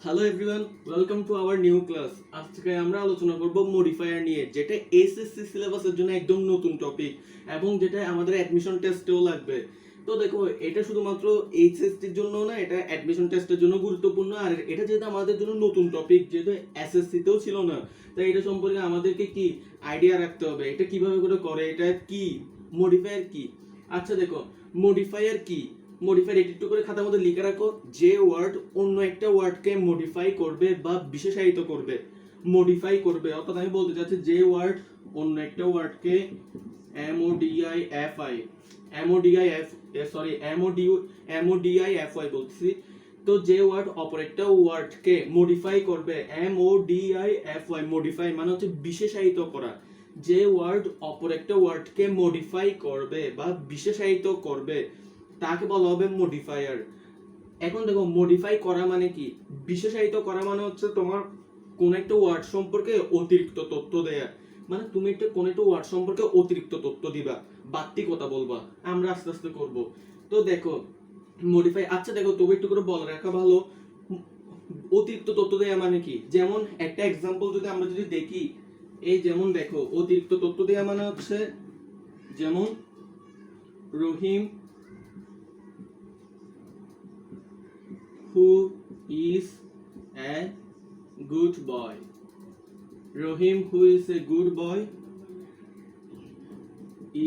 Hello everyone, welcome to our new class. আজকে আমরা আলোচনা করব মডিফায়ার নিয়ে, যেটা এসএসসি সিলেবাসের জন্য একদম নতুন টপিক এবং যেটা আমাদের অ্যাডমিশন টেস্টেও লাগবে। তো দেখো, এটা শুধুমাত্র এইচএসসির জন্য না, এটা অ্যাডমিশন টেস্টের জন্য গুরুত্বপূর্ণ। আর এটা যেহেতু আমাদের জন্য নতুন টপিক, যেহেতু এসএসসিতেও ছিল না, তাই এটা সম্পর্কে আমাদেরকে কি আইডিয়া রাখতে হবে, এটা কিভাবে করে, এটা কি মডিফায়ার কি। আচ্ছা দেখো, মডিফায়ার কি। মডিফায়ার একটু করে খাতার মধ্যে লিখে রাখো, যে ওয়ার্ড অন্য একটা ওয়ার্ডকে মডিফাই করবে বা বিশেষায়িত করবে। মডিফাই করবে অর্থাৎ আমি বলতে চাচ্ছি, যে ওয়ার্ড অন্য একটা ওয়ার্ডকে এমওডিআইএফআই এমওডিআইএফআই বলছি। তো যে ওয়ার্ড অপর একটা ওয়ার্ডকে মডিফাই করবে, এমওডিআইএফআই, মডিফাই মানে হচ্ছে বিশেষায়িত করা। যে ওয়ার্ড অপর একটা ওয়ার্ডকে মডিফাই করবে বা বিশেষায়িত করবে তাকে বলা হবে মডিফায়ার। এখন দেখো, মডিফাই করা মানে কি, বিশেষায়িত করা মানে হচ্ছে তোমার কোন একটা ওয়ার্ড সম্পর্কে অতিরিক্ত তথ্য দেয়া। মানে তুমি একটা কোন একটা ওয়ার্ড সম্পর্কে অতিরিক্ত তথ্য দিবা, বাড়তি কথা বলবা। আমরা আস্তে আস্তে করব। তো দেখো মডিফাই, আচ্ছা দেখো, তবে একটু করে বলে রাখা ভালো, অতিরিক্ত তথ্য দেয়া মানে কি। যেমন একটা এক্সাম্পল যদি আমরা দেখি, এই যেমন দেখো, অতিরিক্ত তথ্য দেয়া মানে হচ্ছে, যেমন রহিম who is a good boy. Rahim, who is a good boy,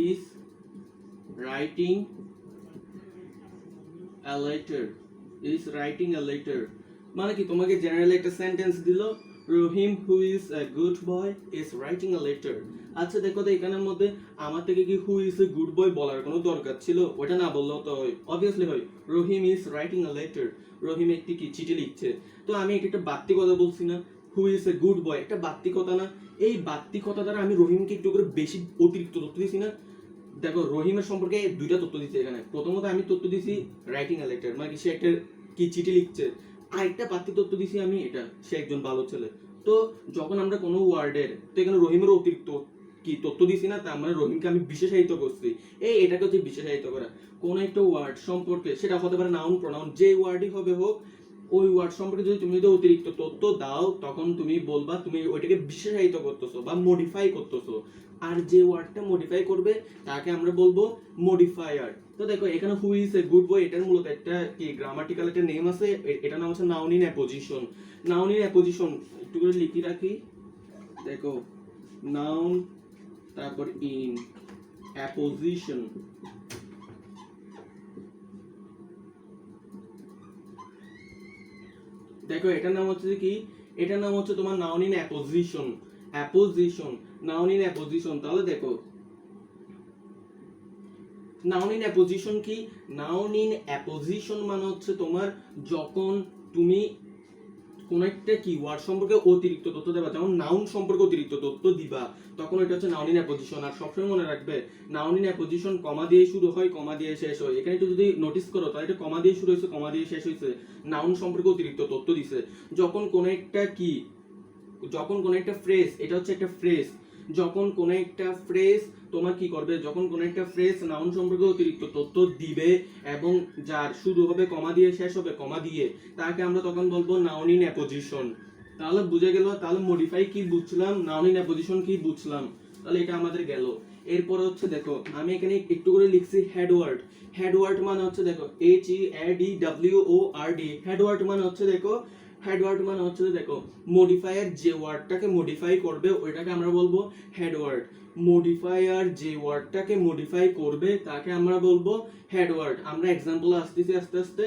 is writing a letter. Is writing a letter. মানে কি, তোমাকে জেনারেল একটা সেন্টেন্স দিল, Rahim who is a good boy is writing a letter. আচ্ছা দেখো তো, এখানের মধ্যে আমার থেকে কি হু ইজ এ গুড বয় বলার কোনো দরকার ছিল? ওটা না বললেও তো হয়, অবভিয়াসলি হয়, রহিম ইজ রাইটিং এ লেটার, রহিম একটি কি চিঠি লিখছে। তো আমি একটা বাড়তি কথা বলছি না, হু ইজ এ গুড বয় একটা বাড়তি কথা না? এই বাড়তি কথা দ্বারা আমি রহিমকে একটু করে বেশি অতিরিক্ত তথ্য দিছি না। দেখো, রহিমের সম্পর্কে দুইটা তথ্য দিচ্ছে এখানে। প্রথমত আমি তথ্য দিছি রাইটিং এ লেটার, মানে সে একটা কি চিঠি লিখছে। আরেকটা বাড়তি তথ্য দিছি আমি, এটা সে একজন ভালো ছেলে। তো যখন আমরা কোনো ওয়ার্ডের, তো এখানে রহিমের অতিরিক্ত কি তথ্য দিছি না, তার মানে রহিমকে আমি বিশেষায়িত করছি। এটাকে হচ্ছে বিশেষায়িত করা। কোন একটা ওয়ার্ড সম্পর্কে, সেটা হতে পারে নাউন প্রনাউন, যে ওয়ার্ডই হবে হোক, ওই ওয়ার্ড সম্পর্কে তুমি যদি অতিরিক্ত তথ্য দাও, তখন তুমি বলবা তুমি ওইটাকে বিশেষায়িত করতেছো বা মডিফাই করতেছো। আর যে ওয়ার্ডটা মডিফাই করবে তাকে আমরা বলবো মডিফায়ার। তো দেখো, এখানে হু ইজ এ গুড বয়, এটার মূলত একটা কি গ্রামাটিক্যাল একটা নেম আছে, এটার নাম হচ্ছে noun in apposition. Noun in apposition একটু করে লিখে রাখি। দেখো, নাউন, তারপর ইন অ্যাপোজিশন। দেখো, এটার নাম হচ্ছে কি, এটার নাম হচ্ছে তোমার noun in apposition. Apposition, noun in apposition. তাহলে দেখো, নাউন ইন অ্যাপোজিশন কি? নাউন ইন অ্যাপোজিশন মানে হচ্ছে তোমার যখন তুমি কোন একটা কি ওয়ার্ড সম্পর্কে অতিরিক্ত তথ্য দেবা, যেমন নাউন সম্পর্কে অতিরিক্ত তথ্য দিবা, তখন এটা হচ্ছে নাউন ইন অ্যাপোজিশন। আর সবসময় মনে রাখবে, নাউন ইন অ্যাপোজিশন কমা দিয়ে শুরু হয়, কমা দিয়ে শেষ হয়। এখানে একটু যদি নোটিস করো, তাহলে এটা কমা দিয়ে শুরু হয়েছে, কমা দিয়ে শেষ হয়েছে, নাউন সম্পর্কে অতিরিক্ত তথ্য দিছে। যখন কোন একটা কি, যখন কোন একটা ফ্রেজ, এটা হচ্ছে একটা ফ্রেজ, যখন কোন একটা ফ্রেজ তোমার কি করবে, যখন কোন একটা ফ্রেজ নাউন সম্পর্কে অতিরিক্ত তথ্য দিবে এবং যার শুরু হবে কমা দিয়ে, শেষ হবে কমা দিয়ে, তাকে আমরা তখন বলবো নাউন ইন অ্যাপোজিশন। তাহলে বুঝে গেল, তাহলে মডিফাই কি বুঝলাম, নাউন ইন অ্যাপোজিশন কি বুঝলাম। তাহলে এটা আমাদের গেল। এরপর হচ্ছে দেখো, আমি এখানে একটু করে লিখছি হেডওয়ার্ড। হেডওয়ার্ড মানে হচ্ছে দেখো, HEADWORD। হেডওয়ার্ড মানে হচ্ছে দেখো, হেডওয়ার্ড মানে হচ্ছে দেখো, মডিফায়ার যে ওয়ার্ডটাকে মডিফাই করবে ওইটাকে আমরা বলবো হেডওয়ার্ড। মডিফায়ার যে ওয়ার্ডটাকে মডিফাই করবে তাকে আমরা বলবো হেডওয়ার্ড। আমরা এক্সাম্পল আসতেছি আস্তে আস্তে।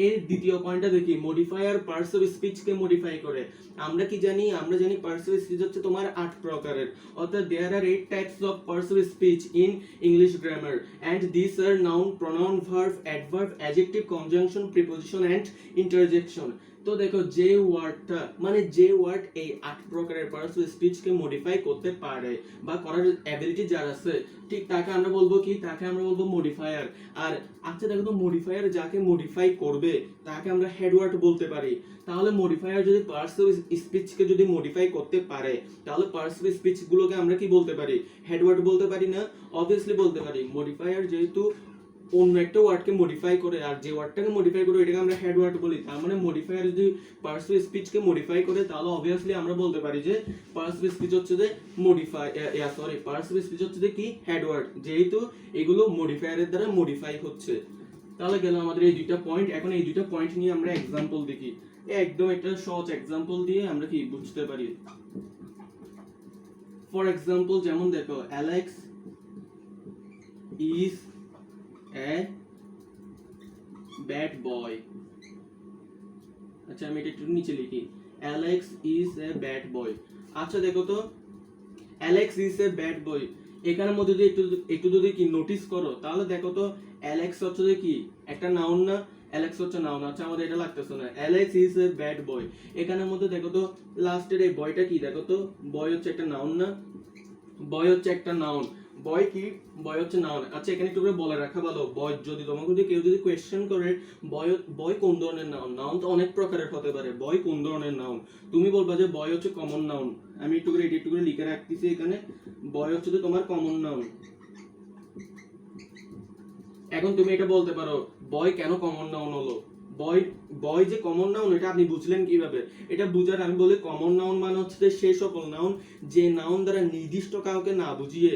এর দ্বিতীয় পয়েন্টটা দেখি, মডিফায়ার পার্টস অফ স্পিচকে মডিফাই করে। আমরা কি জানি, আমরা জানি পার্টস অফ স্পিচ হচ্ছে তোমার 8 প্রকারের, অর্থাৎ there are 8 types of parts of speech in English grammar, and this are noun, pronoun, verb, adverb, adjective, conjunction, preposition and interjection. তো দেখো, যে ওয়ার্ডটা মানে যে ওয়ার্ড এই 8 প্রকারের পার্টস অফ স্পিচকে মডিফাই করতে পারে বা করার অ্যাবিলিটি যার আছে, ঠিক তাকে আমরা বলবো কি, তাকে আমরা বলবো মডিফায়ার। আর আচ্ছা দেখো তো, মডিফায়ার যাকে মডিফাই করবে তাকে আমরা হেডওয়ার্ড বলতে পারি। তাহলে মডিফায়ার যদি পার্টস অফ স্পিচকে যদি মডিফাই করতে পারে, তাহলে পার্টস অফ স্পিচ গুলোকে আমরা কি বলতে পারি, হেডওয়ার্ড বলতে পারি না? অবভিয়াসলি বলতে পারি। মডিফায়ার যেহেতু অন্য একটা ওয়ার্ডকে মডিফাই করে, আর যে ওয়ার্ডটাকে মডিফাই করে এটাকে আমরা হেড ওয়ার্ড বলি। তার মানে মডিফায়ার যদি পার্টস অফ স্পিচকে মডিফাই করে, তাহলে অবভিয়াসলি আমরা বলতে পারি যে পার্টস অফ স্পিচ হচ্ছে যে পার্টস অফ স্পিচ হচ্ছে যে কি হেড ওয়ার্ড, যেহেতু এগুলো মডিফায়ারের দ্বারা মডিফাই হচ্ছে। তাহলে গেল আমাদের এই দুইটা পয়েন্ট। এখন এই দুইটা পয়েন্ট নিয়ে আমরা এক্সাম্পল দেখি। একদম একটা সহজ এক্সাম্পল দিয়ে আমরা কি বুঝতে পারি। ফর এক্সাম্পল যেমন দেখো, Alex is a bad boy. আচ্ছা আমি এটা একটু নিচে লিখি, Alex is a bad boy. আচ্ছা দেখো তো, Alex is a bad boy, এখানের মধ্যে যদি একটু যদি কি নোটিস করো, তাহলে দেখো তো অ্যালেক্স হচ্ছে যে কি একটা নাউন না, অ্যালেক্স হচ্ছে নাউন। আচ্ছা আমাদের এটা লাগতেছে না, Alex is a bad boy, এখানের মধ্যে দেখো তো লাস্টের এই বয়টা কি, দেখো তো বয় হচ্ছে একটা নাউন না, বয় হচ্ছে একটা নাউন, বয় কি, বয় হচ্ছে নাউন। আচ্ছা এখানে একটু করে বলে রাখা ভালো, বয় যদি তোমাকে যদি কেউ যদি কোয়েশ্চেন করে বয় বয় কোন ধরনের নাউন, নাউন তো অনেক প্রকারের হতে পারে, বয় কোন ধরনের নাউন, তুমি বলবা যে বয় হচ্ছে কমন নাউন। আমি একটু করে একটু করে লিখে রাখতেছি এখানে, বয় হচ্ছে তোমার কমন নাউন। এখন তুমি এটা বলতে পারো বয় কেন কমন নাউন হলো, বয় বয় যে কমন নাউন এটা আপনি বুঝলেন কিভাবে, এটা বুঝার আমি বলি কমন নাউন মানে হচ্ছে যে সেই সকল নাউন যে নাউন দ্বারা নির্দিষ্ট কাউকে না বুঝিয়ে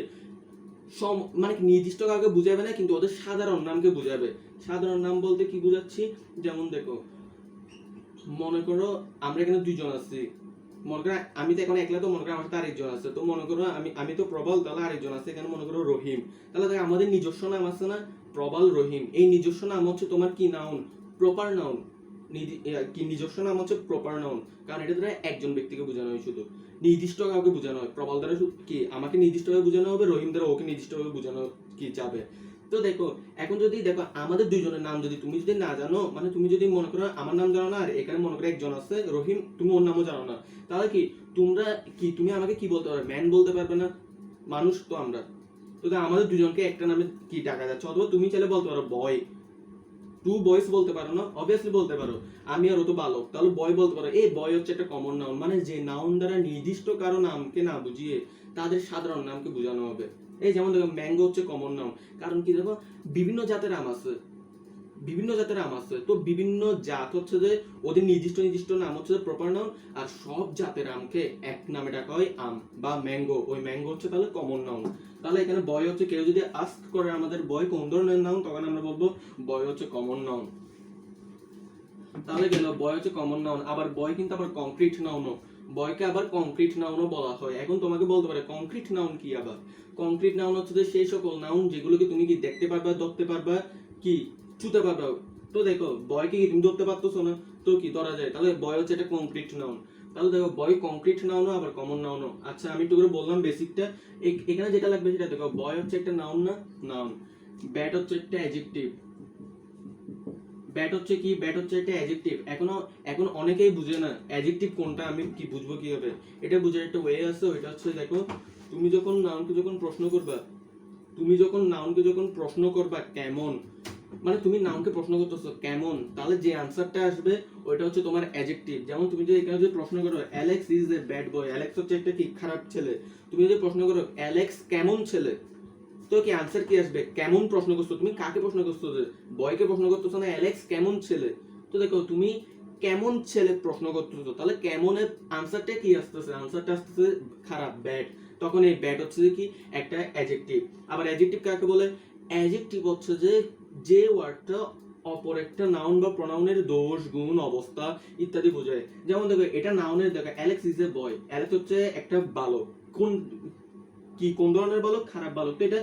মানে নির্দিষ্ট কাউকে বুঝাবে না, কিন্তু ওদের সাধারণ নামকে বুঝাবে। সাধারণ নাম বলতে কি বুঝাচ্ছি, যেমন দেখো মনে করো আমরা এখানে দুইজন আছি, মনে করো আমি তো এখন একলা, তো মনে করো আমার সাথে আরেকজন আছে, তো মনে করো আমি তো প্রবল, তাহলে আরেকজন আছে এখানে মনে করো রহিম, তাহলে আমাদের নিজস্ব নাম আছে না প্রবল রহিম, এই নিজস্ব নাম হচ্ছে তোমার কি নাউন, প্রপার নাউন। কি নিজস্ব নাম হচ্ছে প্রপার নাউন, কারণ এটা দ্বারা একজন ব্যক্তিকে বোঝানো হয়, শুধু নির্দিষ্ট কাউকে বোঝানো হয়। প্রবল দ্বারা কি আমাকে নির্দিষ্টভাবে বোঝানো হবে, রহিম দ্বারা ওকে নির্দিষ্টভাবে বোঝানো কি যাবে। তো দেখো এখন যদি দেখো আমাদের দুইজনের নাম যদি তুমি যদি না জানো, মানে তুমি যদি মনে করো আমার নাম জানো না, আর এখানে মনে করো একজন আছে রহিম, তুমি ওর নামও জানো না, তাহলে কি তোমরা কি তুমি আমাকে কি বলতে পারবে, ম্যান বলতে পারবে না, মানুষ তো আমরা, তো আমাদের দুজনকে একটা নামে কি ডাকা যাচ্ছে। অথবা তুমি চাইলে বলতে পারো বয়, টু বয়স বলতে পারো না, অবভিয়াসলি বলতে পারো, আমি আর ও তো বালক, তাহলে বয় বলতে পারো। এই বয় হচ্ছে একটা কমন নাউন, মানে যে নাউন দ্বারা নির্দিষ্ট কারো নামকে না বুঝিয়ে তাদের সাধারণ নামকে বোঝানো হবে। এই যেমন দেখো ম্যাঙ্গো হচ্ছে কমন নাউন, কারণ কি দেখো বিভিন্ন জাতের আম আছে, বিভিন্ন জাতের আম আছে, তো বিভিন্ন জাত হচ্ছে যে ওদের নির্দিষ্ট নির্দিষ্ট নাম হচ্ছে যে প্রপার নাউন, আর সব জাতের আমকে এক নামে ডাকা হয় আম বা ম্যাঙ্গো, ওই ম্যাঙ্গো হচ্ছে তাহলে কমন নাউন। তাহলে এখানে বয় হচ্ছে কেউ যদি আস্ক করে আমাদের বয় কোন ধরনের নাউন, তখন আমরা বলবো বয় হচ্ছে কমন নাউন। তাহলে গেল বয় হচ্ছে কমন নাউন। আবার বয় কিন্তু আবার কংক্রিট নাউনও, বয়কে আবার কংক্রিট নাউনও বলা হয়। এখন তোমাকে বলতে পারে কংক্রিট নাউন কি, আবার কংক্রিট নাউন হচ্ছে যে সেই সকল নাউন যেগুলোকে তুমি কি দেখতে পারবা, ধরতে পারবা, কি ছুতে পারবা। তো দেখো বয়কে কি তুমি ধরতে পারতেছো না, তো কি ধরা যায়, তাহলে বয় হচ্ছে একটা কংক্রিট নাউন। তাহলে দেখো বয় কংক্রিট নাউনও আবার কমন নাউনও। আচ্ছা আমি একটু করে বললাম বেসিকটা, এখানে যেটা লাগবে সেটা দেখো, বয় হচ্ছে একটা নাউন না, নাউন। ব্যাট হচ্ছে একটা অ্যাডজেক্টিভ, ব্যাট হচ্ছে কি, ব্যাট হচ্ছে একটা অ্যাডজেক্টিভ। এখন অনেকেই বুঝে না অ্যাডজেক্টিভ কোনটা, আমি কি বুঝবো কিভাবে, এটা বুঝার একটা ওয়ে আছে, ওইটা হচ্ছে দেখো তুমি যখন নাউনকে যখন প্রশ্ন করবা, তুমি যখন নাউনকে যখন প্রশ্ন করবা কেমন, মানে তুমি নাউনকে প্রশ্ন করতেছো কেমন, তাহলে যে আনসারটা আসবে ওইটা হচ্ছে তোমার অ্যাডজেক্টিভ। যেমন তুমি যদি এখানে যদি প্রশ্ন করো Alex is a bad boy, Alex হচ্ছে একটা কি খারাপ ছেলে, তুমি যদি প্রশ্ন করো অ্যালেক্স কেমন ছেলে, তো কি আনসার কি আসবে, কেমন প্রশ্ন করছো, তুমি কাকে প্রশ্ন করছো, যে বয়কে প্রশ্ন করতেছো না অ্যালেক্স কেমন ছেলে। তো দেখো তুমি কেমন ছেলে প্রশ্ন করতেছো, তাহলে কেমনের আনসারটা কি আসতেছে, আনসারটা আসতেছে খারাপ, ব্যাড। তখন এই ব্যাড হচ্ছে যে কি একটা অ্যাডজেক্টিভ। আবার অ্যাডজেক্টিভ কাকে বলে, অ্যাডজেক্টিভ হচ্ছে যে যে ওয়ার্ডটা অপর একটা নাউন বা প্রনাউনের দোষ গুণ অবস্থা ইত্যাদি বোঝায়। যেমন দেখো এটা নাউনের, দেখো Alex is a boy, Alex হচ্ছে একটা বালক, কোন কি কোন ধরনের বালক, খারাপ বালক। তো এটা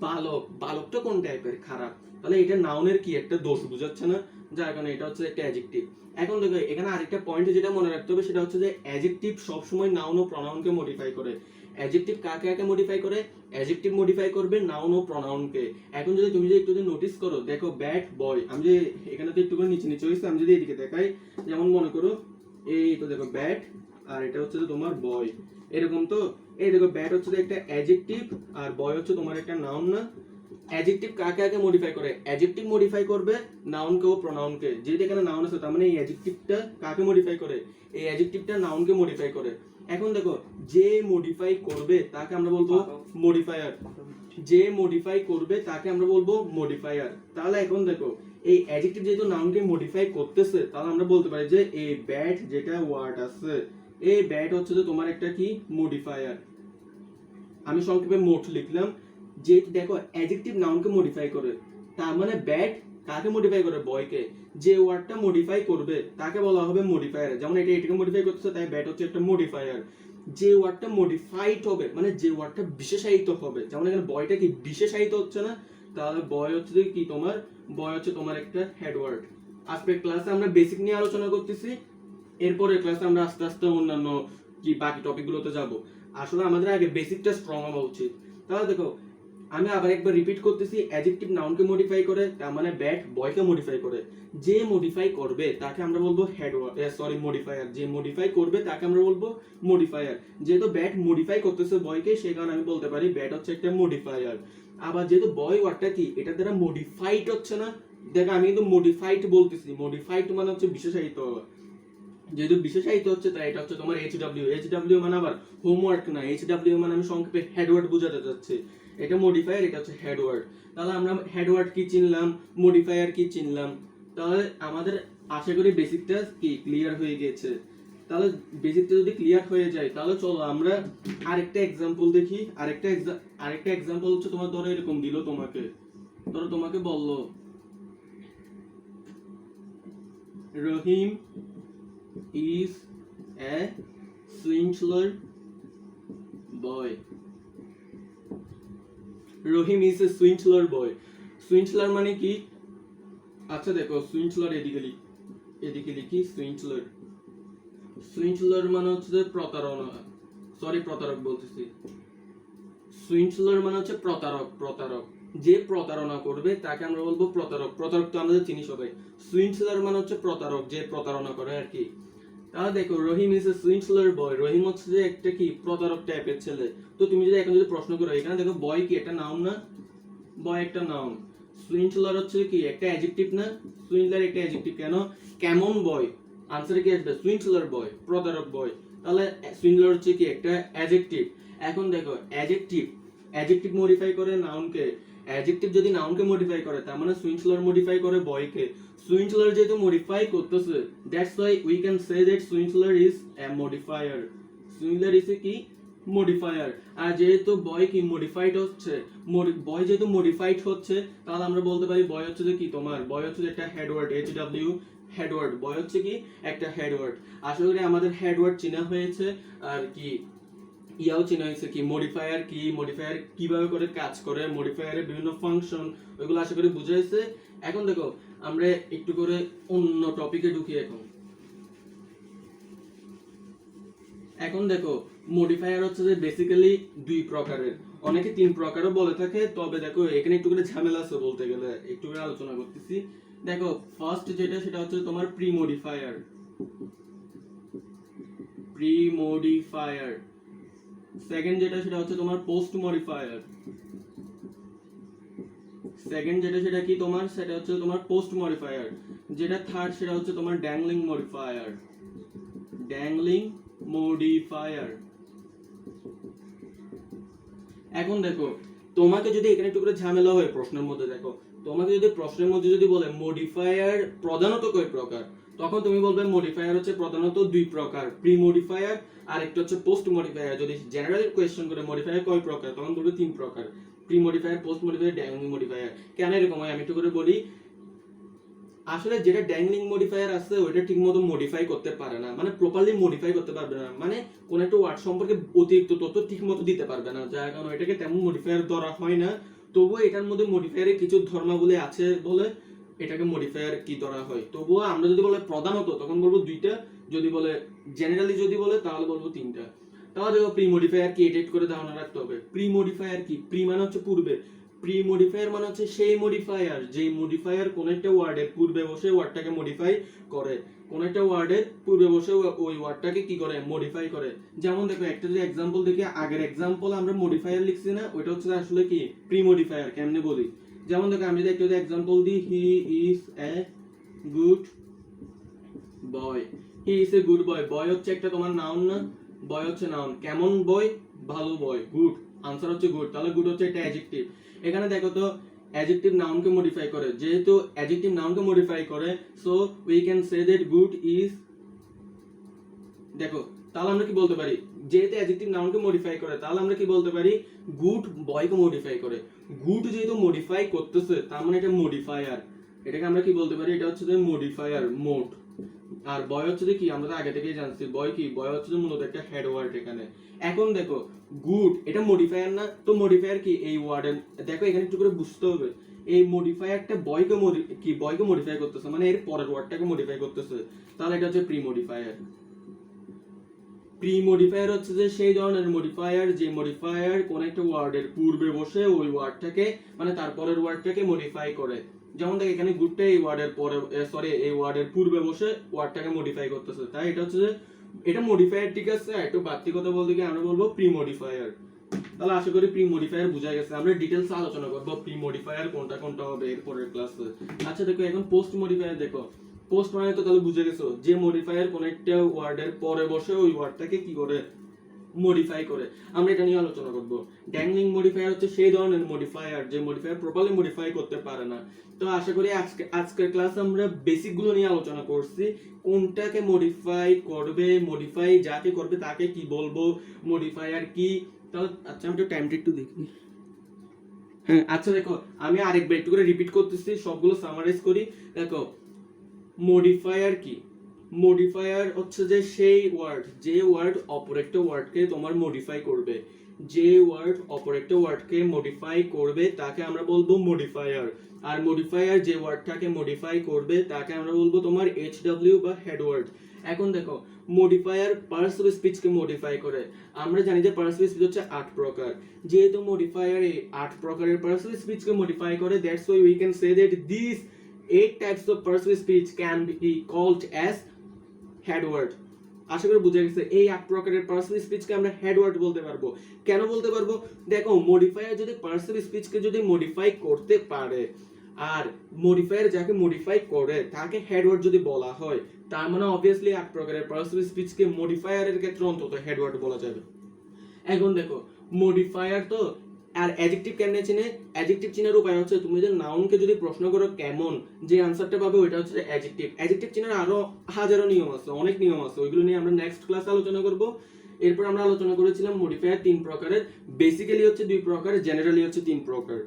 বালক, বালকটা কোন টাইপের, খারাপ, তাহলে এটা নাউনের কি একটা দোষ বুঝাচ্ছে না, যার কারণে এটা হচ্ছে একটা অ্যাডজেক্টিভ। এখন দেখো এখানে আরেকটা পয়েন্ট যেটা মনে রাখতে হবে, সেটা হচ্ছে যে অ্যাডজেক্টিভ সবসময় নাউন ও প্রনাউনকে মডিফাই করে। অ্যাডজেক্টিভ কাকে কাকে মডিফাই করে, অ্যাডজেক্টিভ মডিফাই করবে নাউন ও প্রনাউনকে। এখন যদি তুমি যদি একটু নোটিস করো, দেখো ব্যাড বয়, আমি যে এখানে তো একটু করে নিচে নিচে হয়েছে, আমি যদি এদিকে দেখাই, যেমন মনে করো এই তো দেখো ব্যাড, আর এটা হচ্ছে যে তোমার বয়, এরকম তো। এই দেখো ব্যাড হচ্ছে একটা অ্যাডজেক্টিভ, আর বয় হচ্ছে তোমার একটা নাউন না। অ্যাডজেক্টিভ কাকে কাকে মডিফাই করে, অ্যাডজেক্টিভ মডিফাই করবে নাউনকে ও প্রনাউনকে, যেহেতু এখানে নাউন আছে তার মানে এই অ্যাডজেক্টিভটা কাকে মডিফাই করে, এই অ্যাডজেক্টিভটা নাউনকে মডিফাই করে। এখন দেখো যে মডিফাই করবে তাকে আমরা বলবো মডিফায়ার, যে মডিফাই করবে তাকে আমরা বলবো মডিফায়ার। তাহলে এখন দেখো এই অ্যাডজেক্টিভ যেহেতু নাউনকে মডিফাই করতেছে, তাহলে আমরা বলতে পারি যে এই ব্যাট যেটা ওয়ার্ড আছে, এই ব্যাট হচ্ছে যে তোমার একটা কি মডিফায়ার। আমি সংক্ষেপে মোট লিখলাম। যে দেখো অ্যাডজেক্টিভ নাউনকে মডিফাই করে, তার মানে ব্যাট কাকে মডিফাই করে? বয়কে। যে ওয়ার্ডটা মডিফাই করবে তাকে বলা হবে মডিফায়ার। যেমন এটাকে মডিফাই করতেছে, তাই ব্যাট হচ্ছে একটা মডিফায়ার। যে ওয়ার্ডটা মডিফাইড হবে মানে যে ওয়ার্ডটা বিশেষায়িত হবে, যেমন এখানে বয়টা কি বিশেষায়িত হচ্ছে না, তাহলে বয় হচ্ছে কি তোমার, বয় হচ্ছে তোমার একটা হেডওয়ার্ড। আজকে ক্লাসে আমরা বেসিক নিয়ে আলোচনা করতেছি, এরপরে ক্লাসে আমরা আস্তে আস্তে অন্যান্য কি বাকি টপিকগুলোতে যাব। আসলে আমাদের আগে বেসিকটা স্ট্রং হওয়া উচিত। তাহলে দেখো আমি আবার একবার রিপিট করতেছি, অ্যাডজেক্টিভ নাউনকে মডিফাই করে, তার মানে ব্যাট বয়কে মডিফাই করে। যে মডিফাই করবে তাকে আমরা বলবো মডিফায়ার। যে মডিফাই করবে তাকে আমরা বলবো মডিফায়ার। যেহেতু ব্যাট মডিফাই করতেছে বয়কে, সেই কারণে আমি বলতে পারি ব্যাট হচ্ছে একটা মডিফায়ার। আবার যেহেতু বয় ওয়ার্ডটা কি, এটা দ্বারা মডিফাইড হচ্ছে না, দেখো আমি কিন্তু মডিফাইড বলতেছি, মডিফাইড মানে হচ্ছে বিশেষায়িত হওয়া। যেহেতু বিশেষায়িত হচ্ছে তাই এটা হচ্ছে তোমার এইচডব্লিউ মানে আবার হোমওয়ার্ক না, এইচডব্লিউ মানে আমি সংক্ষেপে হেডওয়ার্ড বোঝাতে চাচ্ছি। এটা মডিফায়ার, এটা হচ্ছে হেডওয়ার্ড। তাহলে আমরা হেডওয়ার্ড কি চিনলাম, মডিফায়ার কি চিনলাম, তাহলে আমাদের আশা করি বেসিকটা কি ক্লিয়ার হয়ে গেছে। তাহলে বেসিকটা যদি ক্লিয়ার হয়ে যায়, তাহলে চলো আমরা আরেকটা এক্সাম্পল দেখি। আরেকটা এক্সাম্পল হচ্ছে তোমার ধরো এরকম দিল তোমাকে, ধরো তোমাকে বললো রহিম is a swindler boy. Rahim is a swindler boy. swindler মানে কি? আচ্ছা দেখো swindler এদিকে লিখি swindler। swindler মানে হচ্ছে প্রতারণা, প্রতারক বলতেছি। swindler মানে হচ্ছে প্রতারক। যে প্রতারণা করবে তাকে আমরা বলবো প্রতারক। প্রতারক তো আমরা চিনি সবাই। swindler মানে হচ্ছে প্রতারক, যে প্রতারণা করে আর কি। তাহলে দেখো রহিম ইজ এ সুইন্ডলার বয়। রহিম হচ্ছে যে একটা কি প্রতারক টাইপের ছেলে। তো তুমি যদি এখন যদি প্রশ্ন করো, এখানে দেখো বয় কি একটা নাউন না? বয় একটা নাউন। সুইন্ডলার হচ্ছে কি একটা অ্যাডজেক্টিভ না? সুইন্ডলার একটা অ্যাডজেক্টিভ। কেন? কেমন বয়, আনসারে কি আসবে? সুইন্ডলার বয়, প্রতারক বয়। তাহলে সুইন্ডলার হচ্ছে কি একটা অ্যাডজেক্টিভ। এখন দেখো অ্যাডজেক্টিভ মডিফাই করে নাউনকে। অ্যাডজেক্টিভ যদি নাউনকে মডিফাই করে, তার মানে সুইন্ডলার মডিফাই করে বয়কে। সুইন্ডলার যেহেতু মডিফাই করতেছে, that's why we can say that swindler is a modifier. Swindler is a কি মডিফায়ার। আর যেহেতু বয় কি মডিফাইড হচ্ছে, বয় যেহেতু মডিফাইড হচ্ছে, তাহলে আমরা বলতে পারি বয় হচ্ছে যে কি তোমার, বয় হচ্ছে একটা হেডওয়ার্ড, এইচডব্লিউ হেডওয়ার্ড। বয় হচ্ছে কি একটা হেডওয়ার্ড। আশা করি আমাদের হেডওয়ার্ড চেনা হয়েছে, আর কি ইয়াও চেনা হয়েছে কি মডিফায়ার কি, মডিফায়ার কিভাবে করে কাজ করে, মডিফায়ারের বিভিন্ন ফাংশন, ওইগুলো আশা করি বুঝা হয়েছে। এখন দেখো আমরা একটু করে অন্য টপিকে ঢুকি। এখন দেখো মডিফায়ার হচ্ছে যে বেসিক্যালি দুই প্রকারের, অনেকে তিন প্রকারও বলে থাকে। তবে দেখো এখানে একটু করে ঝামেলা আছে বলতে গেলে, একটু করে আলোচনা করতেছি। দেখো ফার্স্ট যেটা সেটা হচ্ছে তোমার প্রি মডিফায়ার। সেকেন্ড যেটা সেটা হচ্ছে তোমার পোস্ট মডিফায়ার। সেটা কি তোমার, সেটা হচ্ছে তোমার পোস্ট মডিফায়ার। যেটা থার্ড সেটা হচ্ছে তোমার ড্যাংলিং মডিফায়ার। এখন দেখো তোমাকে যদি এখানে একটু করে ঝামেলা হয় প্রশ্নের মধ্যে, দেখো তোমাকে যদি প্রশ্নের মধ্যে যদি বলে মডিফায়ার প্রধানত কয় প্রকার, তখন তুমি বলবে মডিফায়ার হচ্ছে প্রধানত দুই প্রকার, প্রি মডিফায়ার আর একটা হচ্ছে পোস্ট মডিফায়ার। যদি জেনারেল কোয়েশ্চেন করে মডিফায়ার কয় প্রকার, তখন বলবে তিন প্রকার, pre modifier, post modifier, dangling modifier. কেন এরকম হয় আমি একটু করে বলি। আসলে যেটা ড্যাংলিং মডিফায়ার আছে ওইটা ঠিকমতো মডিফাই করতে পারে না, মানে প্রপারলি মডিফাই করতে পারবে না, মানে কোন একটা ওয়ার্ড সম্পর্কে অতিরিক্ত তথ্য ঠিকমতো দিতে পারবে না, যার কারণে এটাকে তেমন মডিফায়ার ধরা হয় না। তবুও এটার মধ্যে মডিফায়ারের কিছু ধর্মাবলী আছে বলে এটাকে মডিফায়ার কি ধরা হয়। তবুও আমরা যদি বলে প্রধানত, তখন বলবো দুইটা, যদি বলে জেনারেলি যদি বলে তাহলে বলবো তিনটা। তাহলে দেখো প্রি মডিফায়ার কি, এডিট করে ধারণা রাখতে হবে। প্রি মডিফায়ার কি? প্রি মানে হচ্ছে পূর্বে, প্রি মডিফায়ার মানে হচ্ছে সেই মডিফায়ার যে মডিফায়ার কোন একটা ওয়ার্ডের পূর্বে বসে ওয়ার্ডটাকে মডিফাই করে, কোন একটা ওয়ার্ডের পূর্বে বসে ওই ওয়ার্ডটাকে কি করে মডিফাই করে। যেমন দেখো একটা যদি এক্সাম্পল দেখি, আগের এক্সাম্পল আমরা মডিফায়ার লিখছি না, ওইটা হচ্ছে আসলে কি প্রি মডিফায়ার। কেমনে বলি, যেমন দেখো আমি যদি একটা এক্সাম্পল দিই, he is a good boy. He is a good boy. Boy হচ্ছে একটা তোমার নাউন না, বয় হচ্ছে নাউন। কেমন বয়? ভালো বয়, গুড। আনসার হচ্ছে গুড। তাহলে গুড হচ্ছে এটা অ্যাডজেক্টিভ। এখানে দেখো তো অ্যাডজেক্টিভ নাউনকে মডিফাই করে, যেহেতু অ্যাডজেক্টিভ নাউনকে মডিফাই করে so we can say that good is, দেখো তাহলে আমরা কি বলতে পারি, যেহেতু অ্যাডজেক্টিভ নাউনকে মডিফাই করে তাহলে আমরা কি বলতে পারি গুড বয়কে মডিফাই করে। গুড যেহেতু মডিফাই করতেছে তার মানে এটা মডিফায়ার, এটাকে আমরা কি বলতে পারি, এটা হচ্ছে যে মডিফায়ার মোড। আর বয় হচ্ছে যে কি, আমরা তো আগে থেকেই জানছি বয় কি, বয় হচ্ছে যে মূলত একটা হেড ওয়ার্ড এখানে। এখন দেখো গুড এটা মডিফায়ার না, তো মডিফায়ার কি এই ওয়ার্ডের, দেখো এখানে একটু করে বুঝতে হবে এই মডিফায়ারটা বয়কে কি বয়কে মডিফাই করতেছে, মানে এর পরের ওয়ার্ডটাকে মডিফাই করতেছে, তাহলে এটা হচ্ছে প্রি মডিফায়ার। প্রি মডিফায়ার হচ্ছে যে সেই ধরনের মডিফায়ার যে মডিফায়ার কোন একটা ওয়ার্ডের পূর্বে বসে ওই ওয়ার্ডটাকে মানে তারপরের ওয়ার্ডটাকে মডিফাই করে। যেমন দেখ এখানে গুডটা এই ওয়ার্ডের পরে এই ওয়ার্ডের পূর্বে বসে ওয়ার্ডটাকে মডিফাই করতেছে, তাই এটা হচ্ছে যে এটা মডিফায়ার, ঠিক আছে। একটু বাড়তি কথা বলতে গিয়ে আমরা বলবো প্রি মডিফায়ার। তাহলে আশা করি প্রি মডিফায়ার বোঝা গেছে। আমরা ডিটেইলস আলোচনা করব প্রি মডিফায়ার কোনটা কোনটা হবে এর পরের ক্লাসে। আচ্ছা দেখো এখন পোস্ট মডিফায়ার দেখো। পোস্ট মানে তো তাহলে বুঝে গেছো যে মডিফায়ার কোন একটা ওয়ার্ডের পরে বসে ওই ওয়ার্ডটাকে কি করে মডিফাই করে, আমরা এটা নিয়ে আলোচনা করব। ড্যাংলিং মডিফায়ার হচ্ছে সেই ধরনের মডিফায়ার যে মডিফায়ার প্রপারলি মডিফাই করতে পারে না। তো আশা করি আজকের ক্লাসে আমরা বেসিক গুলো নিয়ে আলোচনা করছি, কোনটাকে মডিফাই করবে, মডিফাই যাকে করবে তাকে কি বলবো, মডিফায়ার কি। তাহলে আচ্ছা আমি একটু টাইমটা একটু দেখি। হ্যাঁ আচ্ছা দেখো আমি আরেকবার একটু করে রিপিট করতেছি, সবগুলো সামারাইজ করি। দেখো মডিফায়ার কি, মডিফায়ার হচ্ছে যে সেই ওয়ার্ড যে ওয়ার্ড অপর একটা ওয়ার্ডকে তোমার মডিফাই করবে, যে ওয়ার্ড অপর একটা ওয়ার্ডকে মডিফাই করবে তাকে আমরা বলবো মডিফায়ার। আর মডিফায়ার যে ওয়ার্ডটাকে মডিফাই করবে তাকে আমরা বলবো তোমার এইচডব্লিউ বা হেড ওয়ার্ড। এখন দেখো মডিফায়ার পার্টস অফ স্পিচকে মডিফাই করে। আমরা জানি যে পার্টস অফ স্পিচ হচ্ছে 8 প্রকার, যেহেতু মডিফায়ার এই 8 প্রকারের পার্টস অফ স্পিচকে মডিফাই করে, that's why we can say that this 8 types of persuasive speech can be called as head word। আশা করি বুঝে গেছে এই 8 প্রকারের পার্সোনাল স্পিচকে আমরা হেড ওয়ার্ড বলতে পারবো। কেন বলতে পারবো, দেখো মডিফায়ার যদি পার্সোনাল স্পিচকে যদি মডিফাই করতে পারে আর মডিফায়ার যাকে মডিফাই করে তাকে হেড ওয়ার্ড যদি বলা হয়, তার মানে অবভিয়াসলি 8 প্রকারের পার্সোনাল স্পিচকে মডিফায়ারের ক্ষেত্রে অন্তত হেড ওয়ার্ড বলা যাবে। এখন দেখো মডিফায়ার তো আর অ্যাডজেক্টিভ কেমনে চিনে, অ্যাডজেক্টিভ চিনার উপায় হচ্ছে তুমি যে নাউনকে যদি প্রশ্ন করো কেমন, যে আনসারটা পাবে ওইটা হচ্ছে অ্যাডজেক্টিভ। অ্যাডজেক্টিভ চিনার আরো হাজারো নিয়ম আছে, অনেক নিয়ম আছে, ওইগুলো নিয়ে আমরা নেক্সট ক্লাসে আলোচনা করব। এরপর আমরা আলোচনা করেছিলাম মডিফায়ার 3 প্রকারের, বেসিক্যালি হচ্ছে 2 প্রকার, জেনারেলি হচ্ছে 3 প্রকার।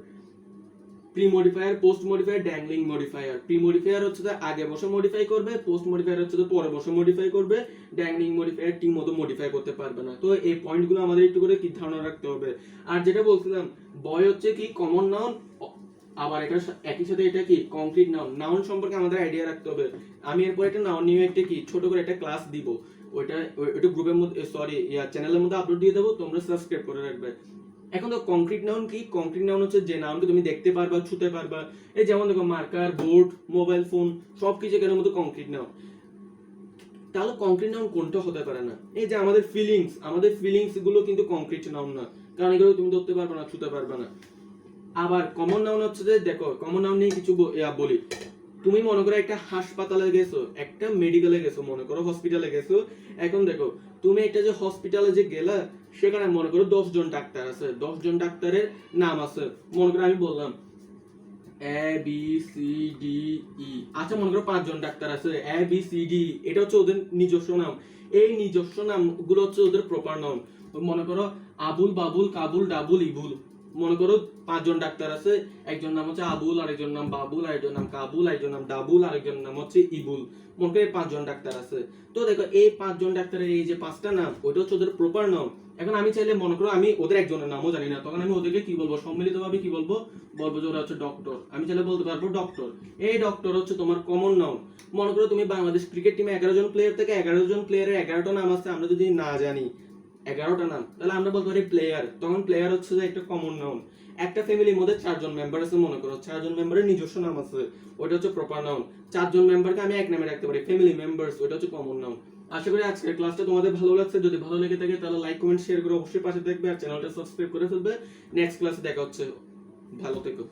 Pre modifier, post modifier, dangling modifier. Pre modifier হচ্ছে যে আগে বসে মডিফাই করবে, পোস্ট মডিফায়ার হচ্ছে যে পরে বসে মডিফাই করবে, ড্যাংলিং মডিফায়ার ঠিক মতো মডিফাই করতে পারবে না। তো এই পয়েন্টগুলো আমাদের একটু করে কি ধারণা রাখতে হবে। আর যেটা বলছিলাম বয় হচ্ছে কি কমন নাউন, আবার এটা একই সাথে এটা কি কংক্রিট নাউন। নাউন সম্পর্কে আমাদের আইডিয়া রাখতে হবে। আমি এরপর একটা নাউন নিয়ে একটা কি ছোট করে একটা ক্লাস দিব, ওইটা গ্রুপের মধ্যে চ্যানেলের মধ্যে আপলোড দিয়ে দেবো, তোমরা সাবস্ক্রাইব করে রাখবে। এখন তো কংক্রিট নাউন কি, কংক্রিট নাউন হচ্ছে যে নাউনকে তুমি দেখতে পারবা, ছুতে পারবা, এই যেমন দেখো মার্কার, বোর্ড, মোবাইল ফোন, সবকিছু এর মধ্যে কংক্রিট নাউন। তাহলে কংক্রিট নাউন কোনটা হতে পারে না, এই যে আমাদের ফিলিংস গুলো কিন্তু কংক্রিট নাউন না, কারণ এগুলো তুমি ধরতে পারবে না, ছুতে পারবে না। আবার কমন নাউন হচ্ছে যে দেখো কমন নাউন নিয়ে কিছু বলি। তুমি মনে করো একটা হাসপাতালে গেছো, একটা মেডিকেলে গেছো, মনে করো হসপিটালে গেছো। এখন দেখো তুমি একটা যে হসপিটালে যে গেলা, সেখানে মনে করো 10 জন ডাক্তার আছে, 10 জন ডাক্তারের নাম আছে। মনে করো আমি বললাম ABCDE, আচ্ছা মনে করো 5 জন ডাক্তার আছে ABCDE, এটা হচ্ছে ওদের নিজস্ব নাম। এই নিজস্ব নাম গুলো হচ্ছে ওদের প্রপার নাম। মনে করো আবুল, বাবুল, কাবুল, ডাবুল, ইবুল। মনে করো 5 জন ডাক্তার আছে, একজন নাম হচ্ছে আবুল, আরেকজন নাম বাবুল, আরেকজন নাম কাবুল, আরেকজন নাম ডাবুল, আরেকজন নাম হচ্ছে ইবুল। মনে করো 5 জন ডাক্তার আছে। তো দেখো এই 5 জন ডাক্তারের এই যে 5টা নাম, ওইটা হচ্ছে ওদের প্রপার নাম। এখন আমি চাইলে মনে করো আমি ওদের একজনের নামও জানি না, তখন আমি ওদেরকে কি বলবো, সম্মিলিতভাবে কি বলবো, যে ওরা হচ্ছে ডক্টর। আমি চাইলে বলতে পারবো ডক্টর। এই ডক্টর হচ্ছে তোমার কমন নাউন। মনে করো তুমি বাংলাদেশ ক্রিকেট টিমে 11 জন প্লেয়ার থেকে 11 জন প্লেয়ারের 11টা নাম আছে, আমরা যদি না জানি 11টা নাম, তাহলে আমরা বলতে পারি প্লেয়ার। তখন প্লেয়ার হচ্ছে যে একটা কমন নাউন। একটা ফ্যামিলির মধ্যে 4 জন মেম্বার আছে, মনে করো 4 জন মেম্বারের নিজস্ব নাম আছে, ওটা হচ্ছে প্রপার নাউন। 4 জন মেম্বারকে আমি এক নামে রাখতে পারি, ফ্যামিলি মেম্বারস, ওটা হচ্ছে কমন নাউন। আশা করি আজকের ক্লাসটা তোমাদের ভালো লাগছে। যদি ভালো লেগে থাকে তাহলে লাইক, কমেন্ট, শেয়ার করে অবশ্যই পাশে থাকবে আর চ্যানেলটা সাবস্ক্রাইব করে ফেলবে। নেক্সট ক্লাসে দেখা হচ্ছে, ভালো থেকো।